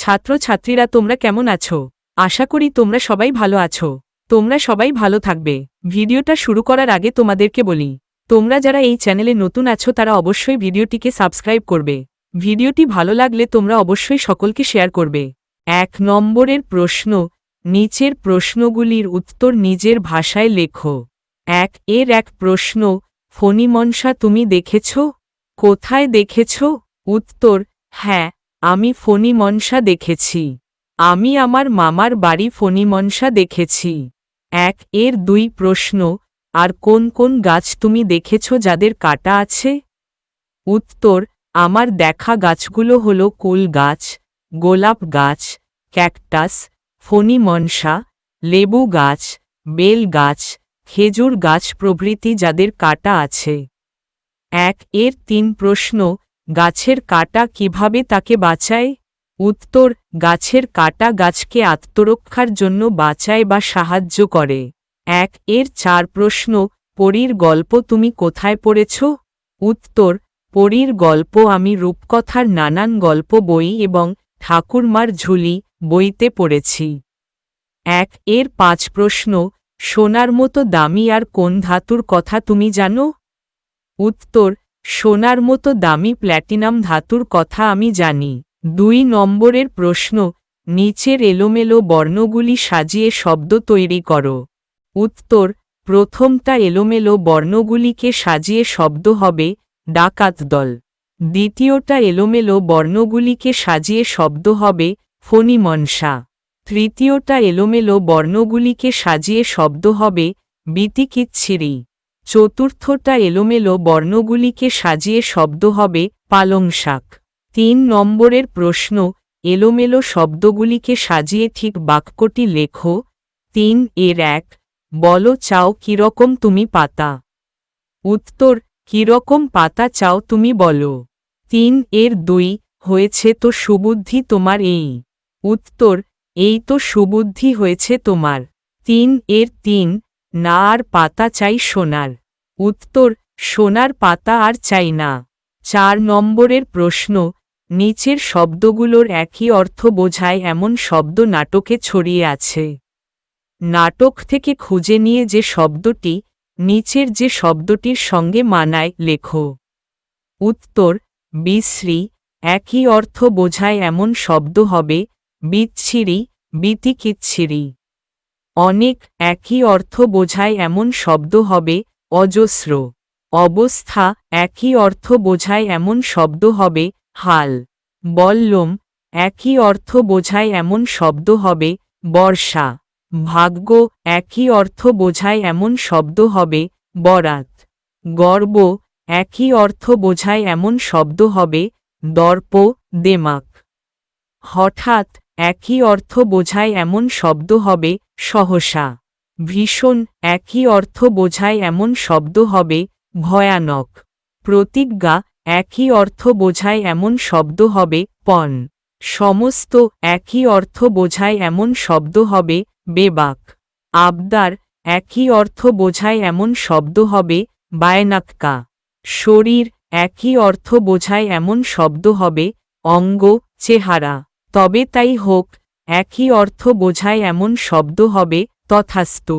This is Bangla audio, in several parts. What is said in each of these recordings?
ছাত্রছাত্রীরা তোমরা কেমন আছো? আশা করি তোমরা সবাই ভালো আছো। তোমরা সবাই ভালো থাকবে। ভিডিওটা শুরু করার আগে তোমাদেরকে বলি, তোমরা যারা এই চ্যানেলে নতুন আছো তারা অবশ্যই ভিডিওটিকে সাবস্ক্রাইব করবে। ভিডিওটি ভালো লাগলে তোমরা অবশ্যই সকলকে শেয়ার করবে। 1 নম্বরের প্রশ্ন, নিচের প্রশ্নগুলির উত্তর নিজের ভাষায় লেখো। 1 এর প্রশ্ন, ফণিমনসা তুমি দেখেছ? কোথায় দেখেছ? উত্তর, হ্যাঁ, আমি ফণিমনসা দেখেছি। আমি আমার মামার বাড়ি ফণিমনসা দেখেছি। 1 এর 2 প্রশ্ন, আর কোন কোন গাছ তুমি দেখেছ যাদের কাঁটা আছে? উত্তর, আমার দেখা গাছগুলো হল কুল গাছ, গোলাপ গাছ, ক্যাকটাস, ফণিমনসা, লেবু গাছ, বেল গাছ, খেজুর গাছ প্রভৃতি যাদের কাঁটা আছে। 1 এর 3 প্রশ্ন, গাছের কাঁটা কিভাবে তাকে বাঁচায়? উত্তর, গাছের কাঁটা গাছকে আত্মরক্ষার জন্য বাঁচায় বা সাহায্য করে। 1 এর 4 প্রশ্ন, পরীর গল্প তুমি কোথায় পড়েছ? উত্তর, পরীর গল্প আমি রূপকথার নানান গল্প বই এবং ঠাকুরমার ঝুলি বইতে পড়েছি। 1 এর 5 প্রশ্ন, সোনার মতো দামি আর কোন ধাতুর কথা তুমি জানো? উত্তর, সোনার মতো দামি প্ল্যাটিনাম ধাতুর কথা আমি জানি। 2 নম্বরের প্রশ্ন, নিচের এলোমেলো বর্ণগুলি সাজিয়ে শব্দ তৈরি করো। উত্তর, প্রথমটা এলোমেলো বর্ণগুলিকে সাজিয়ে শব্দ হবে ডাকাত দল। দ্বিতীয়টা এলোমেলো বর্ণগুলিকে সাজিয়ে শব্দ হবে ফণিমনসা। তৃতীয়টা এলোমেলো বর্ণগুলিকে সাজিয়ে শব্দ হবে বিতিকিচ্ছিরি। চতুর্থটা এলোমেলো বর্ণগুলিকে সাজিয়ে শব্দ হবে পালং শাক। 3 নম্বরের প্রশ্ন, এলোমেলো শব্দগুলিকে সাজিয়ে ঠিক বাক্যটি লেখো। 3 এর 1, বলো চাও কিরকম তুমি পাতা? উত্তর, কিরকম পাতা চাও তুমি বলো। 3 এর 2, হয়েছে তো সুবুদ্ধি তোমার এই? উত্তর, এই তো সুবুদ্ধি হয়েছে তোমার। 3 এর 3, না আর পাতা চাই সোনার। উত্তর, সোনার পাতা আর চাই না। 4 নম্বরের প্রশ্ন, নিচের শব্দগুলোর একই অর্থ বোঝায় এমন শব্দ নাটকে ছড়িয়ে আছে। নাটক থেকে খুঁজে নিয়ে যে শব্দটি নিচের যে শব্দটির সঙ্গে মানায় লেখো। উত্তর, বিশ্রী, একই অর্থ বোঝায় এমন শব্দ হবে বিচ্ছিরি, বিতিকিচ্ছিরি। অনেক, একই অর্থ বোঝায় এমন শব্দ হবে অজস্র। অবস্থা, একই অর্থ বোঝায় এমন শব্দ হবে হাল। বল্লম, একই অর্থ বোঝায় এমন শব্দ হবে বর্ষা। ভাগ্য, একই অর্থ বোঝায় এমন শব্দ হবে বরাত। গর্ব, একই অর্থ বোঝায় এমন শব্দ হবে দর্প, দেমাক। হঠাৎ, একই অর্থ বোঝায় এমন শব্দ হবে সহসা। ভীষণ, একই অর্থ বোঝায় এমন শব্দ হবে ভয়ানক। প্রতিজ্ঞা, একই অর্থ বোঝায় এমন শব্দ হবে পণ। সমস্ত, একই অর্থ বোঝায় এমন শব্দ হবে বেবাক। আবদার, একই অর্থ বোঝায় এমন শব্দ হবে বায়নাক্কা। শরীর, একই অর্থ বোঝায় এমন শব্দ হবে অঙ্গ, চেহারা। তবে তাই হোক, একই অর্থ বোঝায় এমন শব্দ হবে তথাস্তু।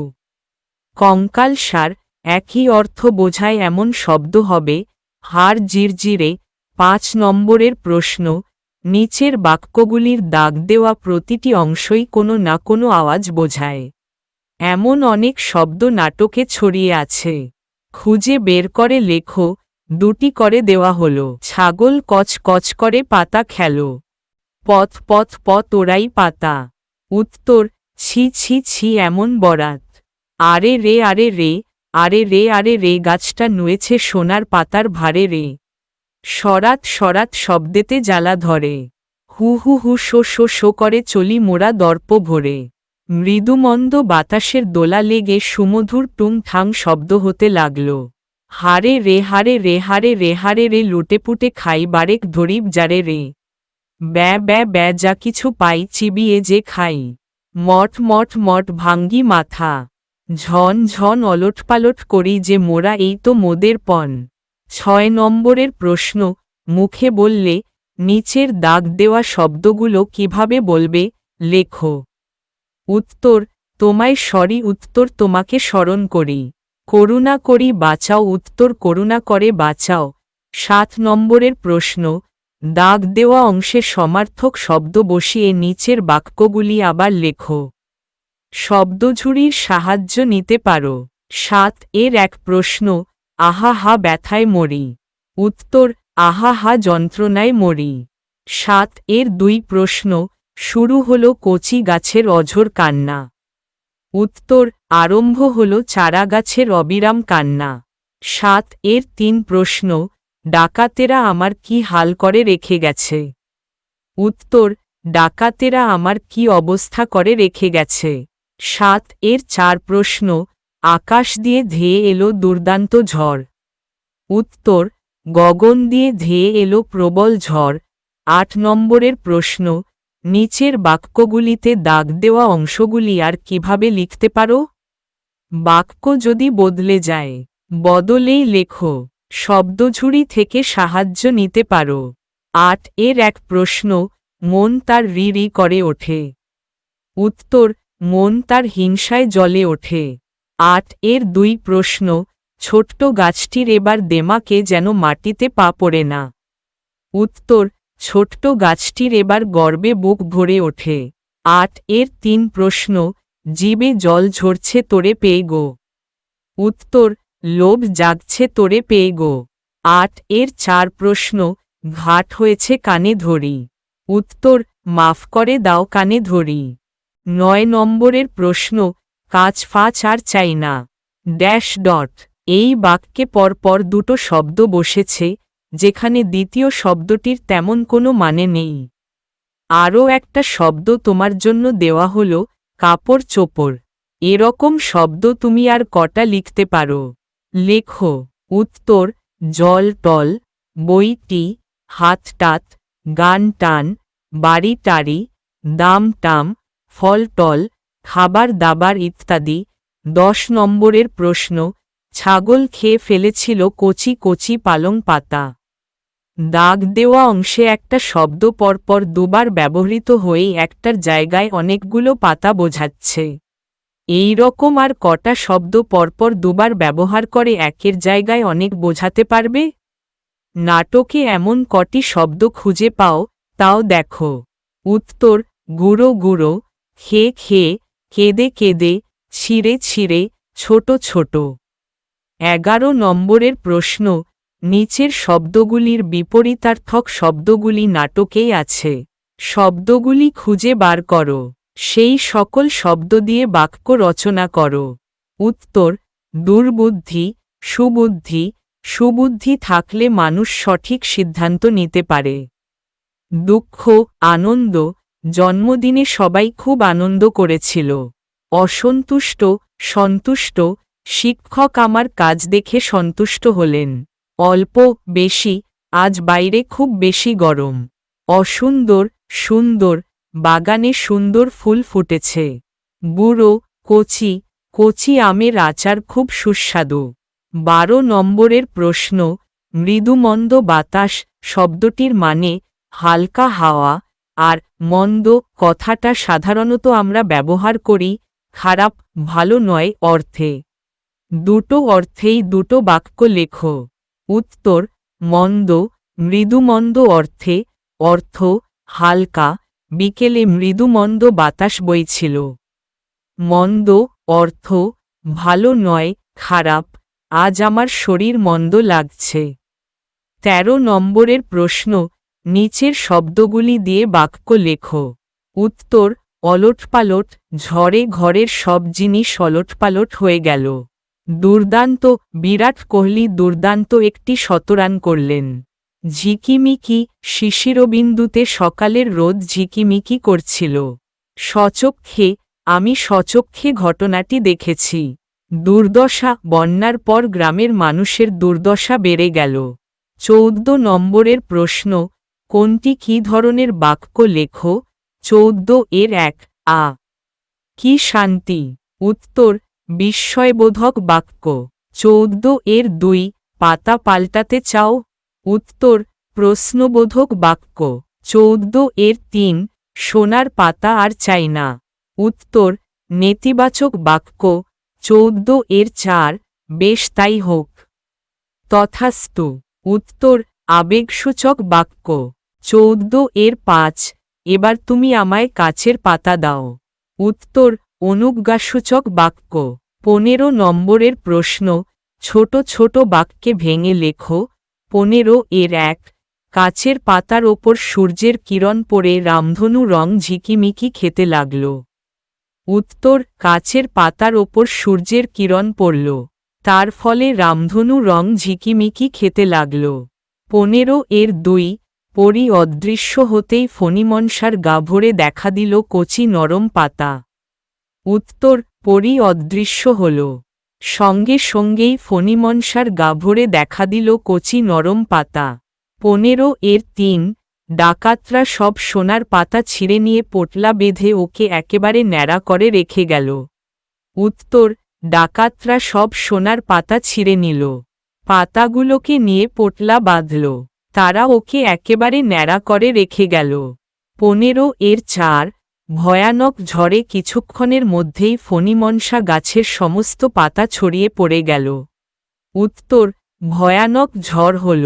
কঙ্কালসার, একই অর্থ বোঝায় এমন শব্দ হবে হাড় জিরজিরে। 5 নম্বরের প্রশ্ন, নিচের বাক্যগুলির দাগ দেওয়া প্রতিটি অংশই কোনো না কোনো আওয়াজ বোঝায়। এমন অনেক শব্দ নাটকে ছড়িয়ে আছে। খুঁজে বের করে লেখো। 2টি করে দেওয়া হলো। ছাগল কচ কচ করে পাতা খেলো। পথ পথ পথ ওরাই পাতা। উত্তর, ছি ছি ছি এমন বরাত। আরে রে আরে রে, আরে রে আরে রে গাছটা নুয়েছে সোনার পাতার ভারে রে। সরাত সরাত শব্দেতে জ্বালা ধরে। হু হু হু শো শো শো করে চলি মোরা দর্প ভরে। মৃদুমন্দ বাতাসের দোলা লেগে সুমধুর টুং ঠাং শব্দ হতে লাগল। হারে রে হারে রে হারে রে হারে রে লুটেপুটে খাই বারেক ধরিব যারে রে। ব্যা ব্যা ব্যা যা কিছু পাই চিবিয়ে যে খাই। মঠ মঠ মঠ ভাঙ্গি মাথা। ঝন ঝন অলটপালট করি যে মোরা এই তো মোদের পণ। 6 নম্বরের প্রশ্ন, মুখে বললে নিচের দাগ দেওয়া শব্দগুলো কিভাবে বলবে লেখো। উত্তর তোমায় সরি। উত্তর তোমাকে স্মরণ করি। করুণা করি বাঁচাও। উত্তর করুণা করে বাঁচাও। 7 নম্বরের প্রশ্ন, দাগ দেওয়া অংশে সমার্থক শব্দ বসিয়ে নিচের বাক্যগুলি আবার লেখো। শব্দঝুড়ির সাহায্য নিতে পারো। 7 এর 1 প্রশ্ন, আহা হা ব্যথায় মরি। উত্তর আহা হা যন্ত্রণায় মরি। 7 এর 2 প্রশ্ন, শুরু হলো কচি গাছের অঝোর কান্না। উত্তর আরম্ভ হলো চারা গাছের অবিরাম কান্না। 7 এর 3 প্রশ্ন, ডাকাতেরা আমার কি হাল করে রেখে গেছে। উত্তর ডাকাতেরা আমার কি অবস্থা করে রেখে গেছে। 7 এর 4 প্রশ্ন, আকাশ দিয়ে ধেয়ে এলো দুর্দান্ত ঝড়। উত্তর গগন দিয়ে ধেয়ে এলো প্রবল ঝড়। 8 নম্বরের প্রশ্ন, নিচের বাক্যগুলিতে দাগ দেওয়া অংশগুলি আর কিভাবে লিখতে পারো। বাক্য যদি বদলে যায়, বদলেই লেখো। শব্দঝুড়ি থেকে সাহায্য নিতে পারো। 8 এর 1 প্রশ্ন, মন তার রি রি করে ওঠে। উত্তর মন তার হিংসায় জ্বলে ওঠে। 8 এর 2 প্রশ্ন, ছোট্ট গাছটির এবার দেমাকে যেন মাটিতে পা পড়ে না। উত্তর ছোট্ট গাছটির এবার গর্বে বুক ভরে ওঠে। 8 এর 3 প্রশ্ন, জিবে জল ঝরছে তোরে পেয়ে গো। উত্তর লোভ জাগছে তোরে পেয়ে গো। 8 এর 4 প্রশ্ন, ঘাট হয়েছে কানে ধরি। উত্তর মাফ করে দাও কানে ধরি। 9 নম্বরের প্রশ্ন, কাজ ফাঁচ আর চাই না ড্যাশ ডট। এই বাক্যে পরপর দুটো শব্দ বসেছে, যেখানে দ্বিতীয় শব্দটির তেমন কোনো মানে নেই। আরও একটা শব্দ তোমার জন্য দেওয়া হল, কাপড় চোপড়। এরকম শব্দ তুমি আর কটা লিখতে পারো। লেখো। উত্তর জল টল, বইটি, হাত টাত, গান টান, বাড়ি টাড়ি, দাম টাম, ফল টল, খাবার দাবার ইত্যাদি। 10 নম্বরের প্রশ্ন, ছাগল খেয়ে ফেলেছিল কচি কচি পালং পাতা। দাগ দেওয়া অংশে একটা শব্দ পরপর দুবার ব্যবহৃত হয়েই একটার জায়গায় অনেকগুলো পাতা বোঝাচ্ছে। এই রকম আর কটা শব্দ পরপর দুবার ব্যবহার করে একের জায়গায় অনেক বোঝাতে পারবে। নাটকে এমন কটি শব্দ খুঁজে পাও, তাও দেখো। উত্তর গুঁড়ো গুঁড়ো, খেয়ে খেয়ে, কেঁদে কেঁদে, ছিঁড়ে ছিঁড়ে, ছোট ছোট। 11 নম্বরের প্রশ্ন, নিচের শব্দগুলির বিপরীতার্থক শব্দগুলি নাটকেই আছে। শব্দগুলি খুঁজে বার করো। সেই সকল শব্দ দিয়ে বাক্য রচনা করো। উত্তর দুর্বুদ্ধি, সুবুদ্ধি। সুবুদ্ধি থাকলে মানুষ সঠিক সিদ্ধান্ত নিতে পারে। দুঃখ, আনন্দ। জন্মদিনে সবাই খুব আনন্দ করেছিল। অসন্তুষ্ট, সন্তুষ্ট। শিক্ষক আমার কাজ দেখে সন্তুষ্ট হলেন। অল্প, বেশি। আজ বাইরে খুব বেশি গরম। অসুন্দর, সুন্দর। বাগানে সুন্দর ফুল ফুটেছে। বুড়ো, কচি। কচি আমের আচার খুব সুস্বাদু। 12 নম্বরের প্রশ্ন, মৃদুমন্দ বাতাস শব্দটির মানে হালকা হাওয়া, আর মন্দ কথাটা সাধারণত আমরা ব্যবহার করি খারাপ, ভালো নয় অর্থে। দুটো অর্থেই দুটো বাক্য লেখো। উত্তর মন্দ, মৃদুমন্দ অর্থে। অর্থ হালকা, বিকেলে মৃদুমন্দ বাতাস বইছিল। মন্দ অর্থ ভালো নয়, খারাপ, আজ আমার শরীর মন্দ লাগছে। 13 নম্বরের প্রশ্ন, নিচের শব্দগুলি দিয়ে বাক্য লেখো। উত্তর অলটপালট, ঝড়ে ঘরের সব জিনিস অলটপালট হয়ে গেল। দুর্দান্ত, বিরাট কোহলি দুর্দান্ত একটি শতরান করলেন। ঝিকিমিকি, শিশিরবিন্দুতে সকালের রোদ ঝিকিমিকি করছিল। স্বচক্ষে, আমি স্বচক্ষে ঘটনাটি দেখেছি। দুর্দশা, বন্যার পর গ্রামের মানুষের দুর্দশা বেড়ে গেল। 14 নম্বরের প্রশ্ন, কোনটি কী ধরনের বাক্য লেখো। 14 এর 1 আ। কি শান্তি। উত্তর বিস্ময়বোধক বাক্য। 14 এর 2 পাতা পাল্টাতে চাও। উত্তর প্রশ্নবোধক বাক্য 14 সোনার পাতা আর চাই না। উত্তর নেতিবাচক বাক্য 14 বেশ তাই হোক। তথাস্তু। উত্তর আবেগসূচক বাক্য 14 এবার তুমি আমায় কাচের পাতা দাও। উত্তর অনুজ্ঞাসূচক বাক্য 15 প্রশ্ন ছোট ছোট বাক্যে ভেঙে লেখো। 15 কাচের পাতার ওপর সূর্যের কিরণ পড়ে রামধনু রং ঝিকিমিকি খেতে লাগল। উত্তর কাচের পাতার ওপর সূর্যের কিরণ পড়ল, তার ফলে রামধনু রং ঝিকিমিকি খেতে লাগল। 15 পরী অদৃশ্য হতেই ফণিমনসার গা ভরে দেখা দিল কচি নরম পাতা। উত্তর পরী অদৃশ্য হল, সঙ্গে সঙ্গেই ফণিমনসার গা ভরে দেখা দিল কচি নরম পাতা। 15 ডাকাতরা সব সোনার পাতা ছিঁড়ে নিয়ে পোটলা বেঁধে ওকে একেবারে ন্যাড়া করে রেখে গেল। উত্তর ডাকাতরা সব সোনার পাতা ছিঁড়ে নিল, পাতাগুলোকে নিয়ে পোটলা বাঁধল, তারা ওকে একেবারে ন্যাড়া করে রেখে গেল। 15 ভয়ানক ঝড়ে কিছুক্ষণের মধ্যেই ফণিমনসা গাছের সমস্ত পাতা ছড়িয়ে পড়ে গেল। উত্তর ভয়ানক ঝড় হল,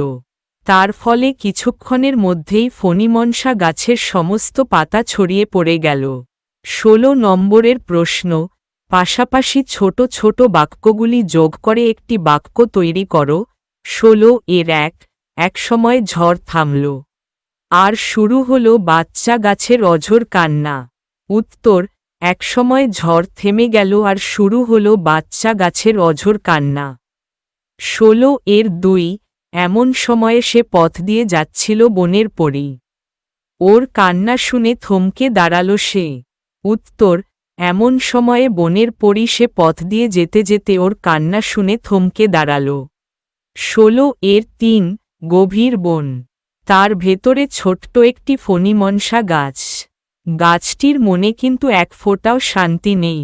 তার ফলে কিছুক্ষণের মধ্যেই ফণিমনসা গাছের সমস্ত পাতা ছড়িয়ে পড়ে গেল। 16 প্রশ্ন পাশাপাশি ছোট ছোট বাক্যগুলি যোগ করে একটি বাক্য তৈরি করো। 16 এক সময় ঝড় থামল, আর শুরু হল বাচ্চা গাছের অঝোর কান্না। উত্তর এক সময় ঝড় থেমে গেল আর শুরু হল বাচ্চা গাছের অঝোর কান্না। 16 এমন সময়ে সে পথ দিয়ে যাচ্ছিল বনের পরী। ওর কান্না শুনে থমকে দাঁড়াল সে। উত্তর এমন সময়ে বনের পরী সে পথ দিয়ে যেতে যেতে ওর কান্না শুনে থমকে দাঁড়াল। 16 গভীর বন, তার ভেতরে ছোট্ট একটি ফণিমনসা গাছ। গাছটির মনে কিন্তু এক ফোঁটাও শান্তি নেই।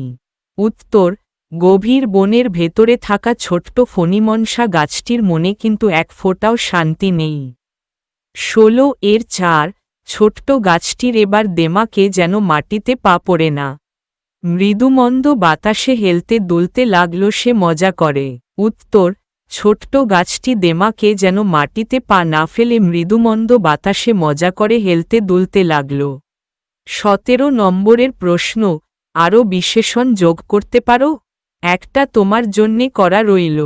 উত্তর গভীর বনের ভেতরে থাকা ছোট্ট ফণিমনসা গাছটির মনে কিন্তু এক ফোঁটাও শান্তি নেই। 16 ছোট্ট গাছটির এবার দেমাকে যেন মাটিতে পা পড়ে না। মৃদুমন্দ বাতাসে হেলতে দুলতে লাগল সে মজা করে। উত্তর ছোট্ট গাছটি দেমাকে যেন মাটিতে পা না ফেলে মৃদুমন্দ বাতাসে মজা করে হেলতে দুলতে লাগল। 17 প্রশ্ন আরও বিশেষণ যোগ করতে পারো? একটা তোমার জন্যে করা রইল।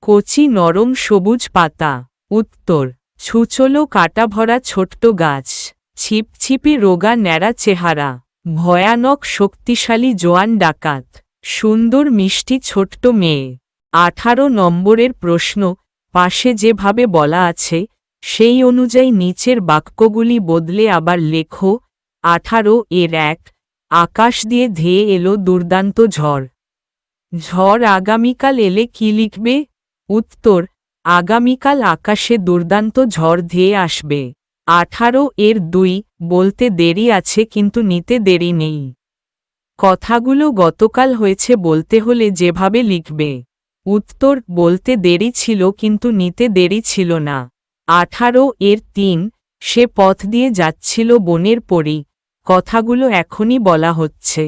কচি নরম সবুজ পাতা। উত্তর ছুচলো কাটা ভরা ছোট্ট গাছ, ছিপছিপে রোগা ন্যাড়া চেহারা, ভয়ানক শক্তিশালী জোয়ান ডাকাত, সুন্দর মিষ্টি ছোট্ট মেয়ে। 18 প্রশ্ন পাশে যেভাবে বলা আছে সেই অনুযায়ী নিচের বাক্যগুলি বদলে আবার লেখো। 18 আকাশ দিয়ে ধেয়ে এলো দুর্দান্ত ঝড়। ঝড় আগামীকাল এলে কি লিখবে? উত্তর আগামীকাল আকাশে দুর্দান্ত ঝড় ধেয়ে আসবে। 18 বলতে দেরি আছে কিন্তু নিতে দেরি নেই। কথাগুলো গতকাল হয়েছে বলতে হলে যেভাবে লিখবে। উত্তর বলতে দেরি ছিল কিন্তু নিতে দেরি ছিল না। 18 সে পথ দিয়ে যাচ্ছিল বনের পরী। কথাগুলো এখনই বলা হচ্ছে।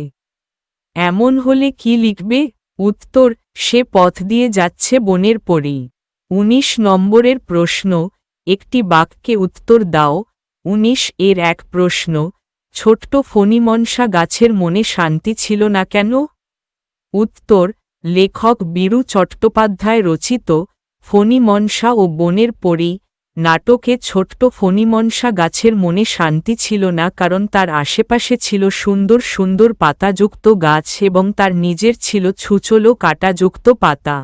এমন হলে কি লিখবে? উত্তর সে পথ দিয়ে যাচ্ছে বনের পরী। 19 প্রশ্ন একটি বাক্যে উত্তর দাও। 19 এক প্রশ্ন ছোট্ট ফণিমনসা গাছের মনে শান্তি ছিল না কেন? উত্তর লেখক বীরু চট্টোপাধ্যায় রচিত ফণিমনসা ও বনের পরী নাটকে ছোট্ট ফণিমনসা গাছের মনে শান্তি ছিল না কারণ তার আশেপাশে ছিল সুন্দর সুন্দর পাতাযুক্ত গাছ এবং তার নিজের ছিল ছুচলো কাঁটাযুক্ত পাতা,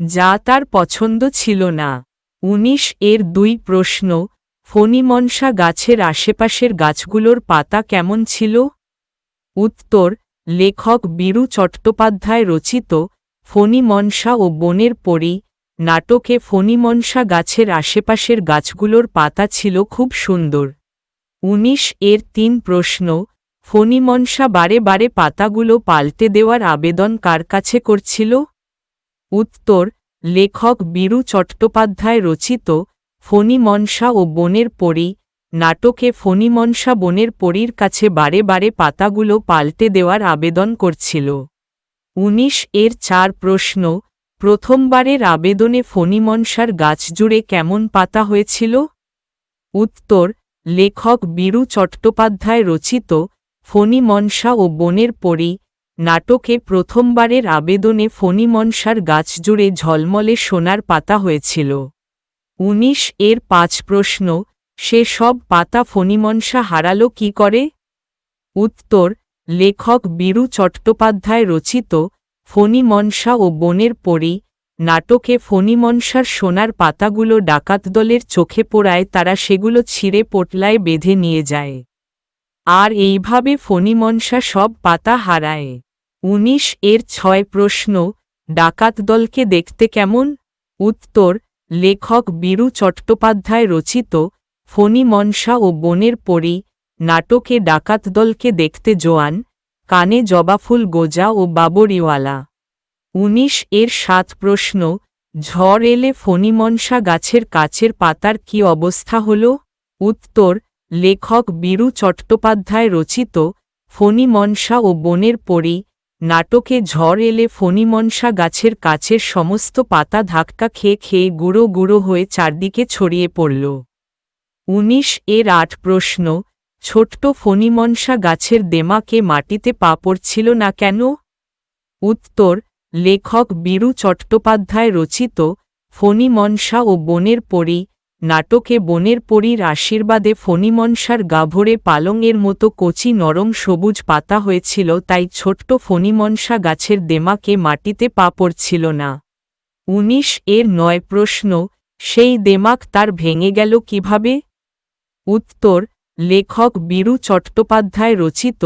যা তার পছন্দ ছিল না। 19 প্রশ্ন ফণিমনসা গাছের আশেপাশের গাছগুলোর পাতা কেমন ছিল? উত্তর লেখক বীরু চট্টোপাধ্যায় রচিত ফণিমনসা ও বনের পরী নাটকে ফণিমনসা গাছের আশেপাশের গাছগুলোর পাতা ছিল খুব সুন্দর। 19 প্রশ্ন ফণিমনসা বারে বারে পাতাগুলো পাল্টে দেওয়ার আবেদন কার কাছে করছিল? উত্তর লেখক বীরু চট্টোপাধ্যায় রচিত ফণিমনসা ও বনের পরী নাটকে ফণিমনসা বনের পরীর কাছে বারে বারে পাতাগুলো পাল্টে দেওয়ার আবেদন করছিল। ১৯ এর ৪ প্রশ্ন, প্রথমবারের আবেদনে ফণিমনসার গাছ জুড়ে কেমন পাতা হয়েছিল? উত্তর, লেখক বীরু চট্টোপাধ্যায় রচিত ফণিমনসা ও বনের পরী নাটকে প্রথমবারের আবেদনে ফণিমনসার গাছ জুড়ে ঝলমলে সোনার পাতা হয়েছিল। ১৯ এর ৫ প্রশ্ন, সে সব পাতা ফণিমনসা হারালো কি করে? উত্তর, লেখক বীরু চট্টোপাধ্যায় রচিত ফণিমনসা ও বনের পরী নাটকে ফণিমনসার সোনার পাতাগুলো ডাকাত দলের চোখে পড়ায় তারা সেগুলো ছিঁড়ে পোটলায় বেঁধে নিয়ে যায়। আর এইভাবে ফণিমনসা সব পাতা হারায়। ১৯ এর ৬ প্রশ্ন, ডাকাত দলকে দেখতে কেমন? উত্তর, লেখক বীরু চট্টোপাধ্যায় রচিত ফণিমনসা ও বনের পরী নাটকে ডাকাত দলকে দেখতে জোয়ান, কানে জবাফুল গোজা ও বাবরিওয়ালা। ১৯ এর ৭ প্রশ্ন, ঝড় এলে ফণিমনসা গাছের কাচের পাতার কি অবস্থা হল? উত্তর, লেখক বীরু চট্টোপাধ্যায় রচিত ফণিমনসা ও বনের পরী নাটকে ঝড় এলে ফণিমনসা গাছের কাচের সমস্ত পাতা ধাক্কা খেয়ে খেয়ে গুঁড়ো গুঁড়ো হয়ে চারদিকে ছড়িয়ে পড়ল। ১৯ এর ৮ প্রশ্ন, ছোট্ট ফণিমনসা গাছের দেমাকে মাটিতে পা পড়ছিল না কেন? উত্তর, লেখক বীরু চট্টোপাধ্যায় রচিত ফণিমনসা ও বনের পরী নাটকে বনের পরীর আশীর্বাদে ফণিমনসার গা ভরে পালংয়ের মতো কচি নরম সবুজ পাতা হয়েছিল, তাই ছোট্ট ফণিমনসা গাছের দেমাকে মাটিতে পা পড়ছিল না। ১৯ এর ৯ প্রশ্ন, সেই দেমাক তার ভেঙে গেল কিভাবে? উত্তর, লেখক বীরু চট্টোপাধ্যায় রচিত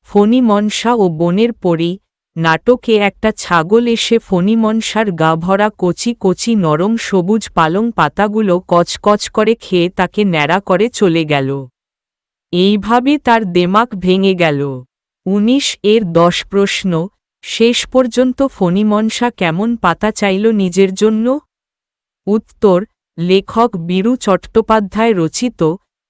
ফণিমনসা ও বনের পরী নাটকে একটা ছাগল এসে ফণিমনসার গা ভরা কচি কচি নরম সবুজ পালং পাতাগুলো কচকচ করে খেয়ে তাকে ন্যাড়া করে চলে গেল। এইভাবে তার দেমাক ভেঙে গেল। ১৯ এর ১০ প্রশ্ন, শেষ পর্যন্ত ফণিমনসা কেমন পাতা চাইল নিজের জন্য? উত্তর, লেখক বীরু চট্টোপাধ্যায় রচিত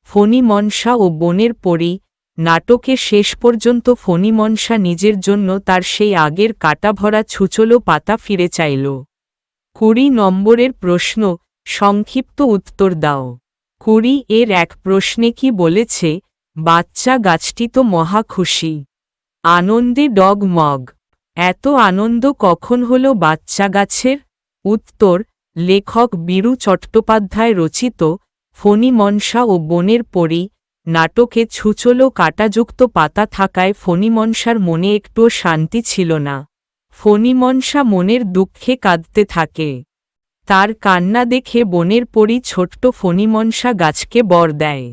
ফণিমনসা ও বনের পরী নাটকে শেষ পর্যন্ত ফণিমনসা নিজের জন্য তার সেই আগের কাঁটাভরা ছুচলো পাতা ফিরে চাইল। ২০ নম্বরের প্রশ্ন, সংক্ষিপ্ত উত্তর দাও। ২০ এর ১ প্রশ্নে কি বলেছে? বাচ্চা গাছটি তো মহা খুশি, আনন্দে ডগমগ। এত আনন্দ কখন হল বাচ্চা গাছের? উত্তর, লেখক বীরু চট্টোপাধ্যায় রচিত ফণিমনসা ও বনের পরী নাটকে ছুচলো কাঁটাযুক্ত পাতা থাকায় ফণিমনসার মনে একটুও শান্তি ছিল না। ফণিমনসা মনের দুঃখে কাঁদতে থাকে। তার কান্না দেখে বনের পরী ছোট্ট ফণিমনসা গাছকে বর দেয়,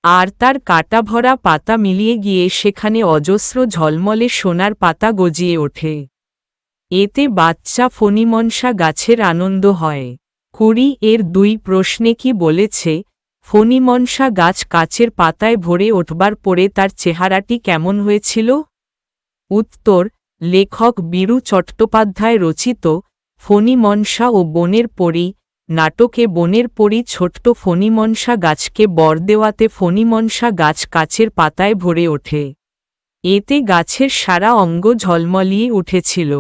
আর তার কাঁটা ভরা পাতা মিলিয়ে গিয়ে সেখানে অজস্র ঝলমলে সোনার পাতা গজিয়ে ওঠে। এতে বাচ্চা ফণিমনসা গাছের আনন্দ হয়। ২০ এর ২ প্রশ্নে কি বলেছে? ফণিমনসা গাছ কাচের পাতায় ভরে ওঠবার পরে তার চেহারাটি কেমন হয়েছিল? উত্তর, লেখক বীরু চট্টোপাধ্যায় রচিত ফণিমনসা ও বনের পরী নাটকে বনের পরী ছোট্ট ফণিমনসা গাছকে বর দেওয়াতে ফণিমনসা গাছ কাচের পাতায় ভরে ওঠে। এতে গাছের সারা অঙ্গ ঝলমলিয়ে উঠেছিল।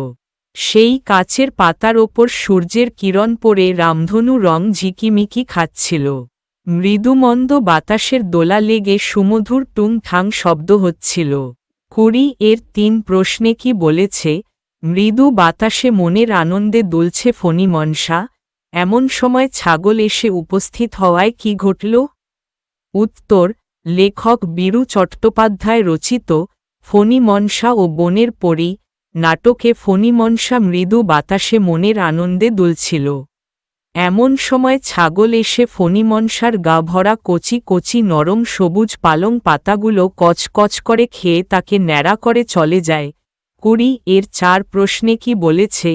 সেই কাচের পাতার ওপর সূর্যের কিরণ পড়ে রামধনু রং ঝিকিমিকি খাচ্ছিল। মৃদুমন্দ বাতাসের দোলা লেগে সুমধুর টুং ঠাং শব্দ হচ্ছিল। ২০ এর ৩ প্রশ্নে কি বলেছে? মৃদু বাতাসে মনের আনন্দে দুলছে ফণিমনসা, এমন সময় ছাগল এসে উপস্থিত হওয়ায় কি ঘটল? উত্তর, লেখক বীরু চট্টোপাধ্যায় রচিত ফণিমনসা ও বনের পরী নাটকে ফণিমনসা মৃদু বাতাসে মনের আনন্দে দুলছিল। এমন সময় ছাগল এসে ফণিমনসার গা ভরা কচি কচি নরম সবুজ পালং পাতাগুলো কচকচ করে খেয়ে তাকে ন্যাড়া করে চলে যায়। ২০ এর ৪ প্রশ্নে কি বলেছে?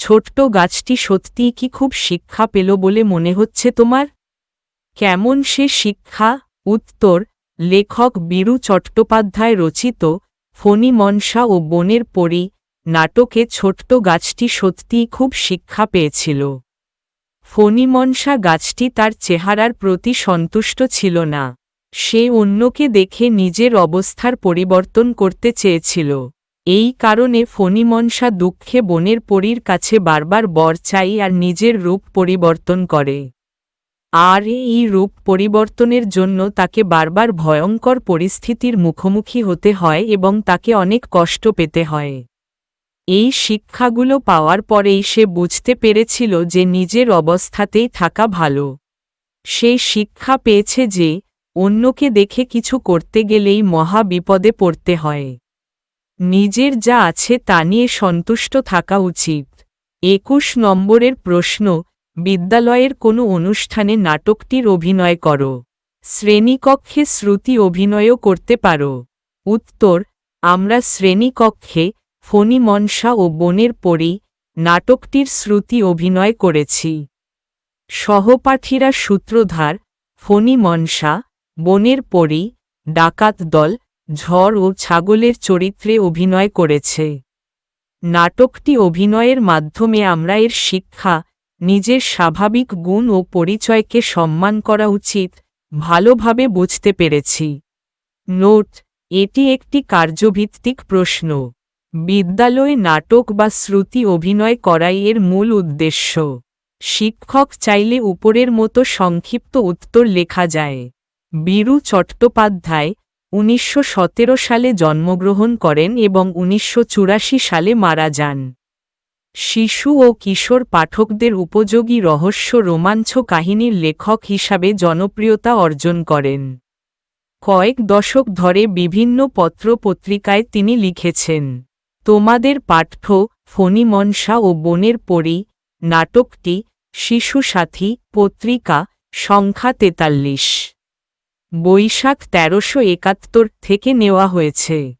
ছোট্ট গাছটি সত্যিই কি খুব শিক্ষা পেল বলে মনে হচ্ছে তোমার? কেমন সে শিক্ষা? উত্তর, লেখক বীরু চট্টোপাধ্যায় রচিত ফণিমনসা ও বনের পরী নাটকে ছোট্ট গাছটি সত্যিই খুব শিক্ষা পেয়েছিল। ফণিমনসা গাছটি তার চেহারার প্রতি সন্তুষ্ট ছিল না। সে অন্যকে দেখে নিজের অবস্থার পরিবর্তন করতে চেয়েছিল। এই কারণে ফণিমনসা দুঃখে বনের পরীর কাছে বারবার বর চায় আর নিজের রূপ পরিবর্তন করে। আর এই রূপ পরিবর্তনের জন্য তাকে বারবার ভয়ঙ্কর পরিস্থিতির মুখোমুখি হতে হয় এবং তাকে অনেক কষ্ট পেতে হয়। এই শিক্ষাগুলো পাওয়ার পরেই সে বুঝতে পেরেছিল যে নিজের অবস্থাতেই থাকা ভালো। সে শিক্ষা পেয়েছে যে অন্যকে দেখে কিছু করতে গেলেই মহা বিপদে পড়তে হয়। নিজের যা আছে তা নিয়ে সন্তুষ্ট থাকা উচিত। ২১ নম্বরের প্রশ্ন, বিদ্যালয়ের কোনো অনুষ্ঠানে নাটকটির অভিনয় করো। শ্রেণীকক্ষে শ্রুতি অভিনয়ও করতে পারো। উত্তর, আমরা শ্রেণীকক্ষে ফণিমনসা ও বনের পরী নাটকটির শ্রুতি অভিনয় করেছি। সহপাঠীরা সূত্রধার, ফণিমনসা, বনের পরী, ডাকাত দল, ঝড় ও ছাগলের চরিত্রে অভিনয় করেছে। নাটকটি অভিনয়ের মাধ্যমে আমরা এর শিক্ষা, নিজের স্বাভাবিক গুণ ও পরিচয়কে সম্মান করা উচিত, ভালোভাবে বুঝতে পেরেছি। নোট, এটি একটি কার্যভিত্তিক প্রশ্ন। বিদ্যালয়ে নাটক বা শ্রুতি অভিনয় করাই এর মূল উদ্দেশ্য। শিক্ষক চাইলে উপরের মতো সংক্ষিপ্ত উত্তর লেখা যায়। বীরু চট্টোপাধ্যায় ১৯১৭ সালে জন্মগ্রহণ করেন এবং ১৯৮৪ সালে মারা যান। শিশু ও কিশোর পাঠকদের উপযোগী রহস্য রোমাঞ্চ কাহিনীর লেখক হিসাবে জনপ্রিয়তা অর্জন করেন। কয়েক দশক ধরে বিভিন্ন পত্র-পত্রিকায় তিনি লিখেছেন। তোমাদের পাঠ্য ফণিমনসা ও বনের পরী নাটকটি শিশু সাথী পত্রিকা, সংখ্যা ৪৩। বৈশাখ ১৩৭১ থেকে নেওয়া হয়েছে।